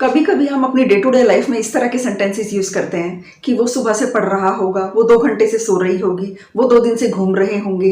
कभी कभी हम अपनी डे टू डे लाइफ में इस तरह के सेंटेंसेस यूज करते हैं कि वो सुबह से पढ़ रहा होगा, वो 2 घंटे से सो रही होगी, वो 2 दिन से घूम रहे होंगे।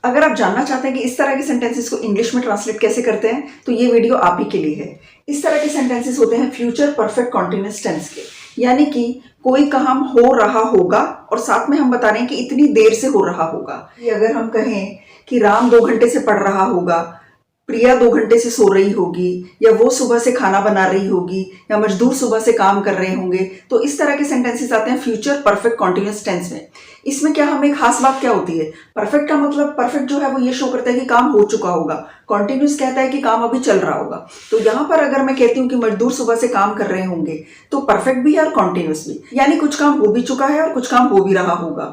अगर आप जानना चाहते हैं कि इस तरह के सेंटेंसेस को इंग्लिश में ट्रांसलेट कैसे करते हैं तो ये वीडियो आप ही के लिए है। इस तरह के सेंटेंसेस होते हैं फ्यूचर परफेक्ट कॉन्टिन्यूअस टेंस के, यानी कि कोई काम हो रहा होगा और साथ में हम बता रहे हैं कि इतनी देर से हो रहा होगा। अगर हम कहें कि राम 2 घंटे से पढ़ रहा होगा, प्रिया 2 घंटे से सो रही होगी, या वो सुबह से खाना बना रही होगी, या मजदूर सुबह से काम कर रहे होंगे, तो इस तरह के सेंटेंसेस आते हैं फ्यूचर परफेक्ट कॉन्टिन्यूअस टेंस में। इसमें क्या हमें खास बात क्या होती है? परफेक्ट का मतलब परफेक्ट जो है वो ये शो करता है कि काम हो चुका होगा, कॉन्टिन्यूस कहता है कि काम अभी चल रहा होगा। तो यहाँ पर अगर मैं कहती हूँ कि मजदूर सुबह से काम कर रहे होंगे, तो परफेक्ट भी है और कॉन्टिन्यूस भी, यानी कुछ काम हो भी चुका है और कुछ काम हो भी रहा होगा।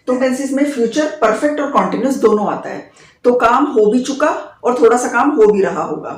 तो टेंसेस में फ्यूचर परफेक्ट और कॉन्टिन्यूस दोनों आता है। तो काम हो भी चुका और थोड़ा सा काम हो भी रहा होगा।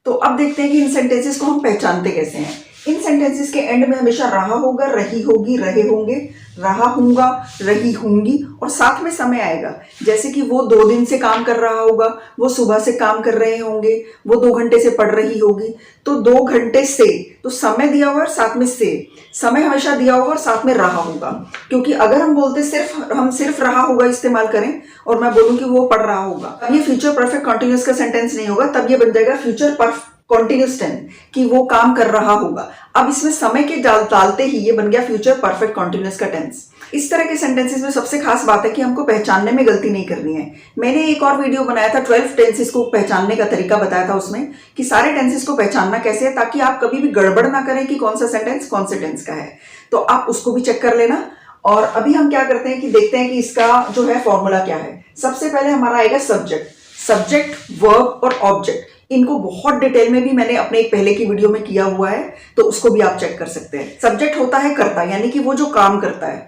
तो अब देखते हैं कि इन सेंटेंसेस को हम पहचानते कैसे हैं। इन सेंटेंसेस के एंड में हमेशा रहा होगा, रही होगी, रहे होंगे, रहा होगा, रही होंगी और साथ में समय आएगा। जैसे कि वो 2 दिन से काम कर रहा होगा, वो सुबह से काम कर रहे होंगे, वो 2 घंटे से पढ़ रही होगी। तो 2 घंटे से, तो समय दिया हुआ और साथ में से, समय हमेशा दिया होगा और साथ में रहा होगा। क्योंकि अगर हम बोलते सिर्फ रहा होगा इस्तेमाल करें और मैं बोलूं कि वो पढ़ रहा होगा, तब ये फ्यूचर परफेक्ट कॉन्टिन्यूअस का सेंटेंस नहीं होगा, तब ये बन जाएगा फ्यूचर परफेक्ट कॉन्टिन्यूअस टेंस कि वो काम कर रहा होगा। अब इसमें समय के डालते ही ये बन गया फ्यूचर परफेक्ट कॉन्टिन्यूअस का टेंस। इस तरह के सेंटेंसेस में सबसे खास बात है कि हमको पहचानने में गलती नहीं करनी है। मैंने एक और वीडियो बनाया था 12 टेंसेस को पहचानने का तरीका बताया था, उसमें कि सारे टेंसेस को पहचानना कैसे है, ताकि आप कभी भी गड़बड़ ना करें कि कौन सा सेंटेंस कौन से टेंस का है। तो आप उसको भी चेक कर लेना। और अभी हम क्या करते हैं कि देखते हैं कि इसका जो है फॉर्मूला क्या है। सबसे पहले हमारा आएगा सब्जेक्ट, वर्ब और ऑब्जेक्ट। इनको बहुत डिटेल में भी मैंने अपने एक पहले की वीडियो में किया हुआ है, तो उसको भी आप चेक कर सकते हैं। सब्जेक्ट होता है कर्ता, यानी कि वो जो काम करता है,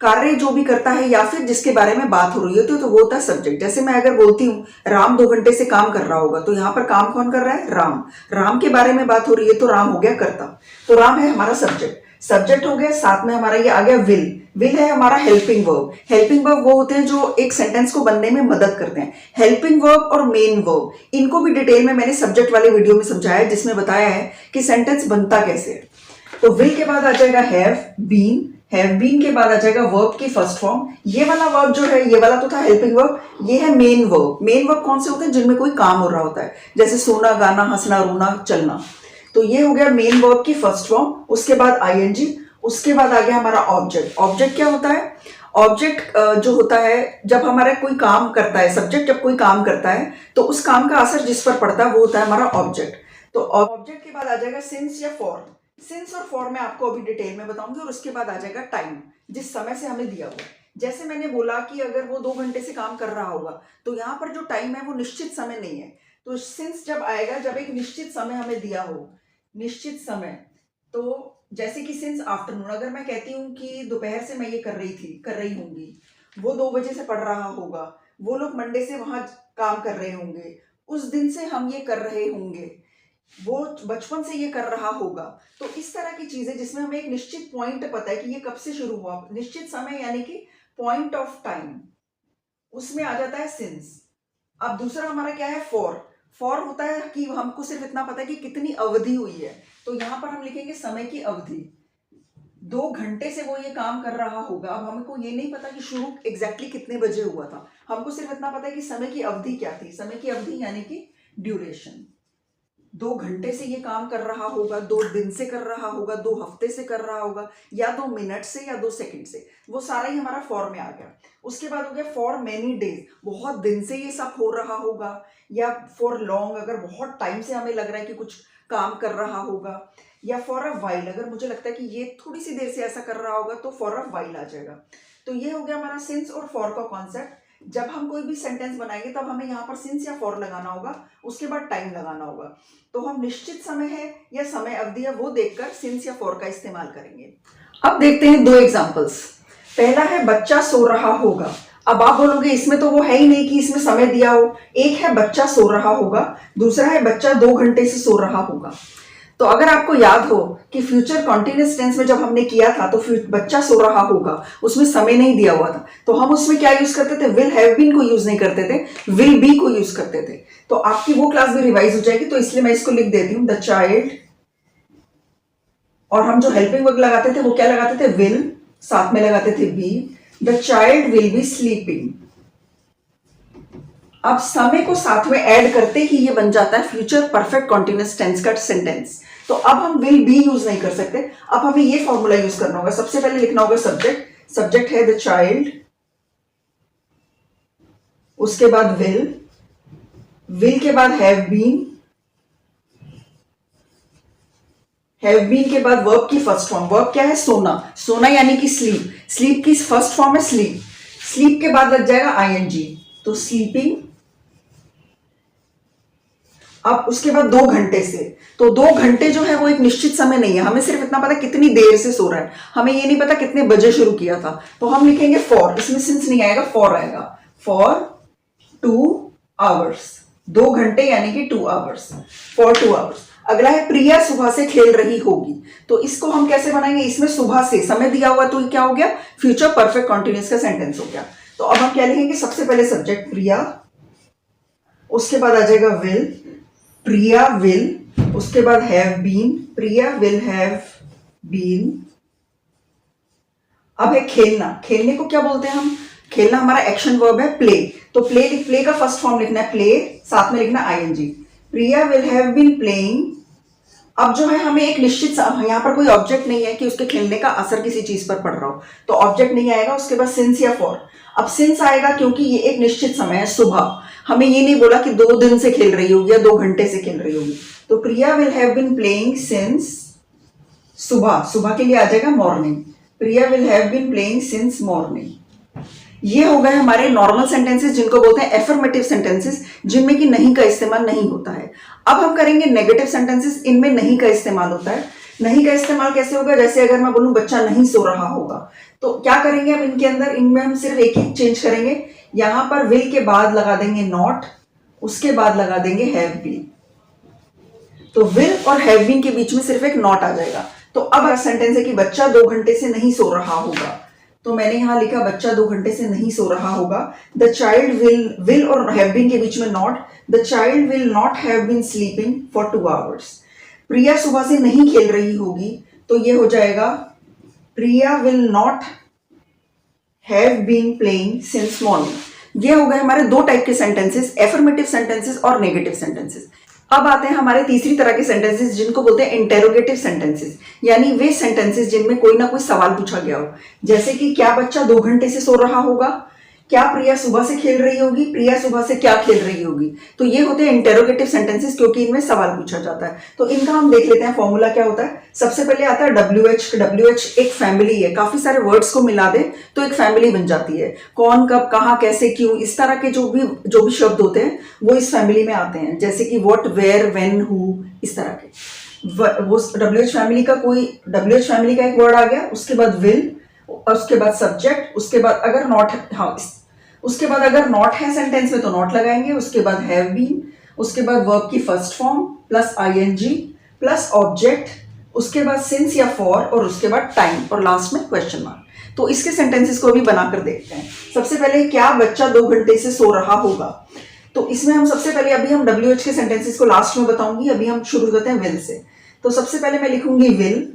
कार्य जो भी करता है या फिर जिसके बारे में बात हो रही होती है, तो वो होता है सब्जेक्ट। जैसे मैं अगर बोलती हूँ राम 2 घंटे से काम कर रहा होगा, तो यहाँ पर काम कौन कर रहा है? राम के बारे में बात हो रही है, तो राम हो गया कर्ता। तो राम है हमारा सब्जेक्ट हो गया। साथ में हमारा ये आ गया विल है हमारा हेल्पिंग वर्ब वो होते हैं जो एक सेंटेंस को बनने में मदद करते हैं। हेल्पिंग वर्ब और मेन वर्ब, इनको भी डिटेल में मैंने सब्जेक्ट वाले वीडियो में समझाया है, जिसमें बताया है कि सेंटेंस बनता कैसे है। तो विल के बाद आ जाएगा हैव बीन के बाद आ जाएगा वर्ब की फर्स्ट फॉर्म। ये वाला वर्ब जो है, ये वाला तो था हेल्पिंग वर्ब, ये है मेन वर्ब कौन से होते हैं? जिनमें कोई काम हो रहा होता है, जैसे सोना, गाना, हंसना, रोना, चलना। तो ये हो गया मेन वर्ब की फर्स्ट फॉर्म। उसके बाद आईएनजी, उसके बाद आ गया हमारा ऑब्जेक्ट क्या होता है? ऑब्जेक्ट जो होता है जब हमारा कोई काम करता है, सब्जेक्ट जब कोई काम करता है तो उस काम का असर जिस पर पड़ता है वो होता है हमारा ऑब्जेक्ट। तो ऑब्जेक्ट के बाद आ जाएगा सिंस या फॉर। सिंस और फॉर मैं आपको अभी डिटेल में बताऊंगी। और उसके बाद आ जाएगा टाइम, जिस समय से हमें दिया हुआ है। जैसे मैंने बोला कि अगर वो 2 घंटे से काम कर रहा होगा, तो यहाँ पर जो टाइम है वो निश्चित समय नहीं है। तो सिंस जब आएगा जब एक निश्चित समय हमें दिया हो, निश्चित समय। तो जैसे कि सिंस आफ्टरनून, अगर मैं कहती हूँ कि दोपहर से मैं ये कर रही होंगी, वो 2 बजे से पढ़ रहा होगा, वो लोग मंडे से वहां काम कर रहे होंगे, उस दिन से हम ये कर रहे होंगे, वो बचपन से ये कर रहा होगा। तो इस तरह की चीजें जिसमें हमें एक निश्चित पॉइंट पता है कि ये कब से शुरू हुआ, निश्चित समय यानी कि पॉइंट ऑफ टाइम, उसमें आ जाता है सिंस। अब दूसरा हमारा क्या है? फॉर होता है कि हमको सिर्फ इतना पता है कि कितनी अवधि हुई है, तो यहां पर हम लिखेंगे समय की अवधि। 2 घंटे से वो ये काम कर रहा होगा। अब हमको ये नहीं पता कि शुरू एग्जैक्टली कितने बजे हुआ था, हमको सिर्फ इतना पता है कि समय की अवधि क्या थी। समय की अवधि यानी कि ड्यूरेशन। 2 घंटे से ये काम कर रहा होगा, 2 दिन से कर रहा होगा, 2 हफ्ते से कर रहा होगा, या 2 मिनट से या 2 सेकंड से, वो सारा ही हमारा फॉर में आ गया। उसके बाद हो गया फॉर मेनी डेज, बहुत दिन से ये सब हो रहा होगा, या फॉर लॉन्ग, अगर बहुत टाइम से हमें लग रहा है कि कुछ काम कर रहा होगा, या फॉर अ वाइल, अगर मुझे लगता है कि ये थोड़ी सी देर से ऐसा कर रहा होगा, तो फॉर अ वाइल आ जाएगा। तो ये हो गया हमारा सिंस और फॉर का कॉन्सेप्ट। जब हम कोई भी सेंटेंस बनाएंगे तब हमें यहाँ पर सिंस या फॉर लगाना होगा, उसके बाद टाइम लगाना होगा। तो हम निश्चित समय है या समय अवधि है वो देखकर सिंस या फॉर का इस्तेमाल करेंगे। अब देखते हैं 2 एग्जांपल्स। पहला है बच्चा सो रहा होगा। अब आप बोलोगे इसमें तो वो है ही नहीं कि इसमें समय दिया हो। एक है बच्चा सो रहा होगा, दूसरा है बच्चा 2 घंटे से सो रहा होगा। तो अगर आपको याद हो कि फ्यूचर कॉन्टिन्यूअस टेंस में जब हमने किया था तो बच्चा सो रहा होगा, उसमें समय नहीं दिया हुआ था, तो हम उसमें क्या यूज करते थे? विल हैव बीन को यूज नहीं करते थे, विल बी को यूज करते थे। तो आपकी वो क्लास भी रिवाइज हो जाएगी, तो इसलिए मैं इसको लिख देती हूँ, द चाइल्ड और हम जो हेल्पिंग वर्ब लगाते थे वो क्या लगाते थे, विल, साथ में लगाते थे be. The child will be sleeping. अब समय को साथ में ऐड करते ही ये बन जाता है फ्यूचर परफेक्ट कॉन्टिन्यूअस टेंस का सेंटेंस। तो अब हम विल बी यूज नहीं कर सकते, अब हमें ये फॉर्मूला यूज करना होगा। सबसे पहले लिखना होगा सब्जेक्ट, सब्जेक्ट है द चाइल्ड, उसके बाद विल के बाद हैव बीन के बाद वर्ब की फर्स्ट फॉर्म। वर्ब क्या है, सोना, सोना यानी कि स्लीप, स्लीप की फर्स्ट फॉर्म है स्लीप, स्लीप के बाद लग जाएगा आईएनजी, तो स्लीपिंग। अब उसके बाद 2 घंटे से, तो 2 घंटे जो है वो एक निश्चित समय नहीं है, हमें सिर्फ इतना पता कितनी देर से सो रहा है, हमें ये नहीं पता कितने बजे शुरू किया था। तो हम लिखेंगे फॉर, इसमें सिंस नहीं आएगा, फॉर आएगा, फॉर 2 आवर्स, 2 घंटे यानी कि 2 आवर्स, फॉर 2 आवर्स। अगला है प्रिया सुबह से खेल रही होगी, तो इसको हम कैसे बनाएंगे, इसमें सुबह से समय दिया हुआ, तो ये क्या हो गया, फ्यूचर परफेक्ट कॉन्टिन्यूअस का सेंटेंस हो गया। तो अब हम क्या लिखेंगे, सबसे पहले सब्जेक्ट प्रिया, उसके बाद आ जाएगा विल, प्रिया विल, उसके बाद have been, Priya will have been. अब है खेलना, खेलने को क्या बोलते हैं हम, खेलना हमारा एक्शन वर्ब है प्ले, तो प्ले का फर्स्ट फॉर्म लिखना है प्ले, साथ में लिखना ING, Priya will have been playing. अब जो है हमें एक निश्चित, यहाँ पर कोई ऑब्जेक्ट नहीं है कि उसके खेलने का असर किसी चीज पर पड़ रहा हो, तो ऑब्जेक्ट नहीं आएगा, उसके बाद सिंस या फॉर। अब सिंस आएगा क्योंकि ये एक निश्चित समय है, सुबह, हमें ये नहीं बोला कि 2 दिन से खेल रही होगी या 2 घंटे से खेल रही होगी, तो Priya will have been playing since, सुबह, सुबह के लिए आ जाएगा morning, Priya will have been playing since morning. ये हो गए हमारे नॉर्मल सेंटेंसेस जिनको बोलते हैं एफर्मेटिव सेंटेंसेस, जिनमें कि नहीं का इस्तेमाल नहीं होता है। अब हम करेंगे नेगेटिव सेंटेंसेस, इनमें नहीं का इस्तेमाल होता है। नहीं का इस्तेमाल कैसे होगा, जैसे अगर मैं बोलूं बच्चा नहीं सो रहा होगा, तो क्या करेंगे हम इनके अंदर, इनमें हम सिर्फ एक ही चेंज करेंगे, यहां पर विल के बाद लगा देंगे नॉट, उसके बाद लगा देंगे हैव बीन, तो विल और हैव बीन के बीच में सिर्फ एक नॉट आ जाएगा। तो अब सेंटेंस है कि बच्चा 2 घंटे से नहीं सो रहा होगा, तो मैंने यहां लिखा बच्चा 2 घंटे से नहीं सो रहा होगा। द चाइल्ड विल और हैव बीन के बीच में not, the child will not have been sleeping for 2 hours. Priya सुबह से नहीं खेल रही होगी, तो ये हो जाएगा Priya will not have been playing since morning. ये हो गए हमारे 2 टाइप के सेंटेंसेस, एफर्मेटिव सेंटेंसेस और नेगेटिव सेंटेंसेस। अब आते हैं हमारे तीसरी तरह के सेंटेंसेस जिनको बोलते हैं इंटेरोगेटिव सेंटेंसेस, यानी वे सेंटेंसेस जिनमें कोई ना कोई सवाल पूछा गया हो, जैसे कि क्या बच्चा 2 घंटे से सो रहा होगा, क्या प्रिया सुबह से खेल रही होगी, प्रिया सुबह से क्या खेल रही होगी। तो ये होते हैं इंटेरोगेटिव सेंटेंसेस क्योंकि इनमें सवाल पूछा जाता है। तो इनका हम देख लेते हैं फॉर्मूला क्या होता है। सबसे पहले आता है WH। WH एक फैमिली है, काफी सारे वर्ड्स को मिला दे तो एक फैमिली बन जाती है। कौन, कब, कहाँ, कैसे, क्यों, इस तरह के जो भी शब्द होते हैं वो इस फैमिली में आते हैं, जैसे कि व्हाट, वेयर, व्हेन, हु, इस तरह के। वो WH फैमिली का एक वर्ड आ गया, उसके बाद विल, उसके बाद सब्जेक्ट, उसके बाद अगर नॉट, हाँ, उसके बाद अगर नॉट है सेंटेंस में तो नॉट लगाएंगे, उसके बाद हैव बीन, उसके बाद वर्ब की first form plus ING plus object, उसके बाद सिंस या फॉर, और उसके बाद टाइम, और लास्ट में क्वेश्चन मार्क। तो इसके सेंटेंसेस को भी बनाकर देखते हैं। सबसे पहले क्या बच्चा 2 घंटे से सो रहा होगा, तो इसमें हम सबसे पहले, अभी हम WH के सेंटेंसेस को लास्ट में बताऊंगी, अभी हम शुरू करते हैं विल से। तो सबसे पहले मैं लिखूंगी विल,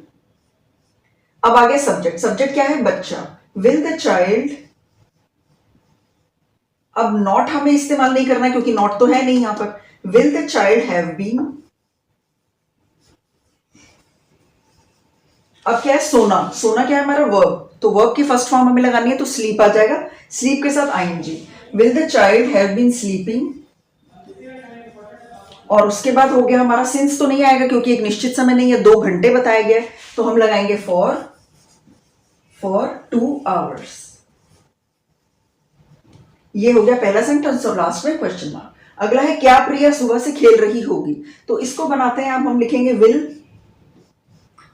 अब आगे सब्जेक्ट, सब्जेक्ट क्या है, बच्चा, विल द चाइल्ड। अब नॉट हमें इस्तेमाल नहीं करना है क्योंकि नॉट तो है नहीं यहां पर, will the child have been. अब क्या है, सोना, सोना क्या है हमारा वर्ब, तो वर्ब की फर्स्ट फॉर्म हमें लगानी है, तो स्लीप आ जाएगा, स्लीप के साथ ING, will the child have been sleeping. और उसके बाद हो गया हमारा, सिंस तो नहीं आएगा क्योंकि एक निश्चित समय नहीं है, 2 घंटे बताया गया, तो हम लगाएंगे फॉर 2 आवर्स। ये हो गया पहला सेंटेंस और लास्ट में क्वेश्चन मार्क। अगला है क्या प्रिया सुबह से खेल रही होगी, तो इसको बनाते हैं। अब हम लिखेंगे विल,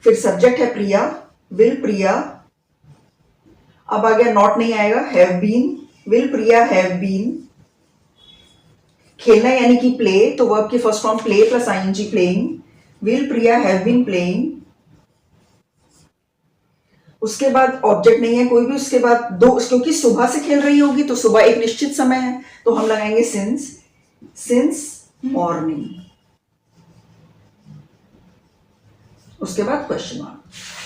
फिर सब्जेक्ट है प्रिया, विल प्रिया, अब आ गया नॉट नहीं आएगा, have been, will Priya have been. खेलना यानी कि प्ले, तो वर्ब की first form play plus ING playing, will Priya have been playing. उसके बाद ऑब्जेक्ट नहीं है कोई भी, उसके बाद 2, क्योंकि सुबह से खेल रही होगी तो सुबह एक निश्चित समय है, तो हम लगाएंगे सिंस मॉर्निंग। उसके बाद क्वेश्चन मार्क।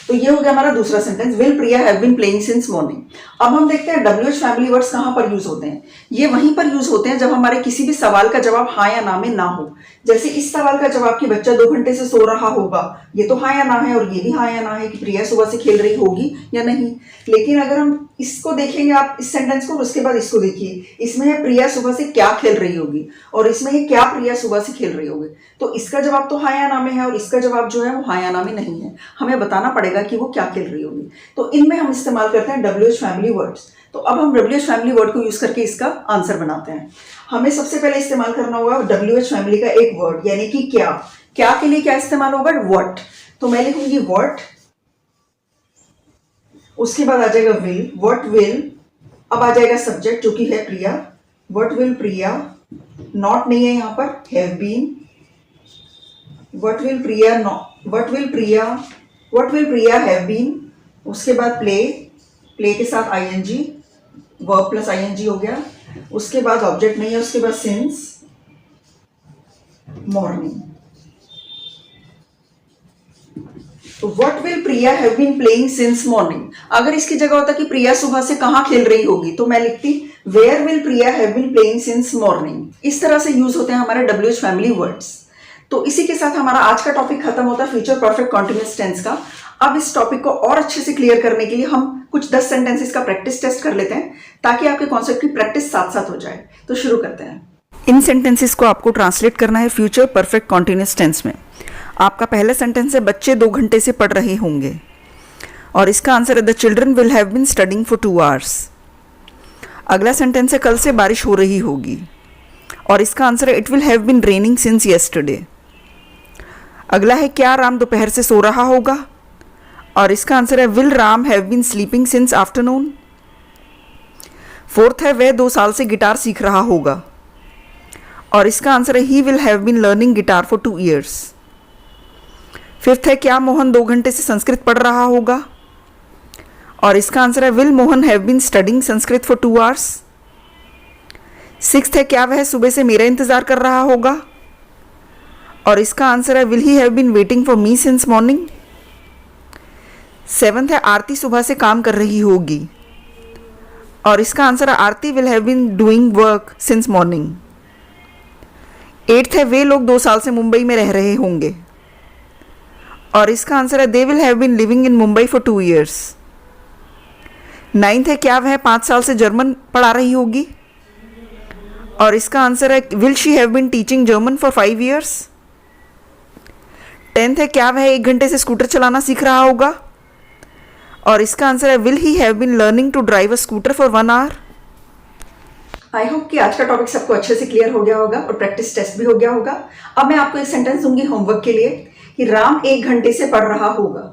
तो ये हो गया हमारा दूसरा sentence, will Priya have been playing since morning. अब हम देखते हैं WH फैमिली वर्ड्स कहाँ पर यूज होते हैं। ये वहीं पर यूज होते हैं जब हमारे किसी भी सवाल का जवाब हाँ या ना में ना हो। जैसे इस सवाल का जवाब कि बच्चा 2 घंटे से सो रहा होगा, ये तो हाँ या ना है, और ये भी हाँ या ना है कि प्रिया सुबह से खेल रही होगी या नहीं। लेकिन अगर हम इसको देखेंगे, आप इस सेंटेंस को, उसके बाद इसको देखिए, इसमें है प्रिया सुबह से क्या खेल रही होगी, और इसमें है क्या प्रिया सुबह से खेल रही होगी। तो इसका जवाब तो हाँ या ना में है, और इसका जवाब जो है वो हाँ या ना में नहीं है। हमें बताना पड़ेगा कि वो क्या खेल रही होगी। तो इनमें हम इस्तेमाल करते हैं WH फैमिली वर्ड्स। तो अब हम WH फैमिली वर्ड को यूज करके इसका आंसर बनाते हैं। हमें सबसे पहले इस्तेमाल करना होगा WH फैमिली का एक वर्ड, यानी कि क्या। क्या के लिए क्या इस्तेमाल होगा? व्हाट। तो मैं लिखूंगी व्हाट, उसके बाद आ जाएगा विल, व्हाट विल। अब आ जाएगा सब्जेक्ट जो कि है Priya, what will Priya, not नहीं है यहाँ पर, have been. What will Priya have been. उसके बाद प्ले, प्ले के साथ ING, वर्ब प्लस ING हो गया। उसके बाद ऑब्जेक्ट नहीं है, उसके बाद सिंस मॉर्निंग। तो what will Priya have been playing since morning. अगर इसकी जगह होता कि प्रिया सुबह से कहाँ खेल रही होगी, तो मैं लिखती where will Priya have been playing since morning. इस तरह से यूज होते हैं हमारे WH फैमिली वर्ड्स। तो इसी के साथ हमारा आज का टॉपिक खत्म होता है फ्यूचर परफेक्ट कॉन्टिन्यूअस टेंस का। अब इस टॉपिक को और अच्छे से क्लियर करने के लिए हम कुछ 10 सेंटेंसेस का प्रैक्टिस टेस्ट कर लेते हैं, ताकि आपके कॉन्सेप्ट की प्रैक्टिस साथ साथ हो जाए। तो शुरू करते हैं। इन सेंटेंसेस को आपको ट्रांसलेट करना है फ्यूचर परफेक्ट कॉन्टिन्यूअस टेंस में। आपका पहला सेंटेंस है बच्चे 2 घंटे से पढ़ रहे होंगे, और इसका आंसर है the children will have been studying for 2 hours. अगला सेंटेंस है कल से बारिश हो रही होगी, और इसका आंसर है it will have been raining since yesterday. अगला है क्या राम दोपहर से सो रहा होगा, और इसका आंसर है will Ram have been sleeping since afternoon. Fourth है वह 2 साल से गिटार सीख रहा होगा, और इसका आंसर है he will have been learning guitar for 2 years. Fifth है क्या मोहन 2 घंटे से संस्कृत पढ़ रहा होगा, और इसका आंसर है will Mohan have been studying Sanskrit for 2 hours. Sixth है क्या वह सुबह से मेरा इंतजार कर रहा होगा, और इसका आंसर है will he have been waiting for me since morning. Seventh है आरती सुबह से काम कर रही होगी, और इसका आंसर है Aarti will have been doing work since morning. Eighth है वे लोग 2 साल से मुंबई में रह रहे होंगे, और इसका आंसर है they will have been living in Mumbai for 2 years. Ninth है क्या वह 5 साल से जर्मन पढ़ा रही होगी, और इसका आंसर है will she have been teaching German for 5 years. 10th है क्या वह 1 घंटे से स्कूटर चलाना सीख रहा होगा, और इसका आंसर है will he have been learning to drive a scooter for 1 hour. I hope कि आज का टॉपिक सबको अच्छे से क्लियर हो गया होगा और प्रैक्टिस टेस्ट भी हो गया होगा। अब मैं आपको एक सेंटेंस दूंगी होमवर्क के लिए कि राम 1 घंटे से पढ़ रहा होगा।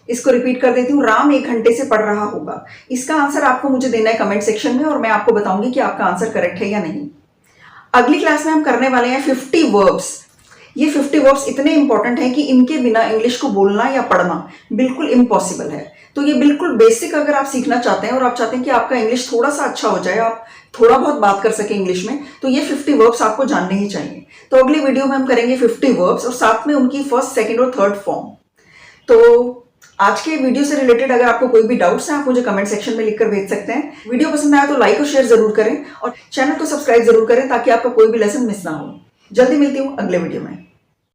इसको रिपीट कर देती हूँ, राम 1 घंटे से पढ़ रहा होगा। इसका आंसर आपको मुझे देना है कमेंट सेक्शन में, और मैं आपको बताऊंगी कि आपका आंसर करेक्ट है या नहीं। अगली क्लास में हम करने वाले हैं 50 वर्ब्स। ये 50 वर्ब्स इतने इंपॉर्टेंट हैं कि इनके बिना इंग्लिश को बोलना या पढ़ना बिल्कुल इम्पॉसिबल है। तो ये बिल्कुल बेसिक अगर आप सीखना चाहते हैं और आप चाहते हैं कि आपका इंग्लिश थोड़ा सा अच्छा हो जाए, आप थोड़ा बहुत बात कर सके इंग्लिश में, तो ये 50 वर्ब्स आपको जानने ही चाहिए। तो अगली वीडियो में हम करेंगे 50 वर्ब्स और साथ में उनकी फर्स्ट, सेकंड और थर्ड फॉर्म। तो आज के वीडियो से रिलेटेड अगर आपको कोई भी डाउट्स हैं, आप मुझे कमेंट सेक्शन में लिखकर भेज सकते हैं। वीडियो पसंद आया तो लाइक और शेयर जरूर करें, और चैनल को सब्सक्राइब जरूर करें ताकि आपका कोई भी लेसन मिस ना हो। जल्दी मिलती हूँ अगले वीडियो में।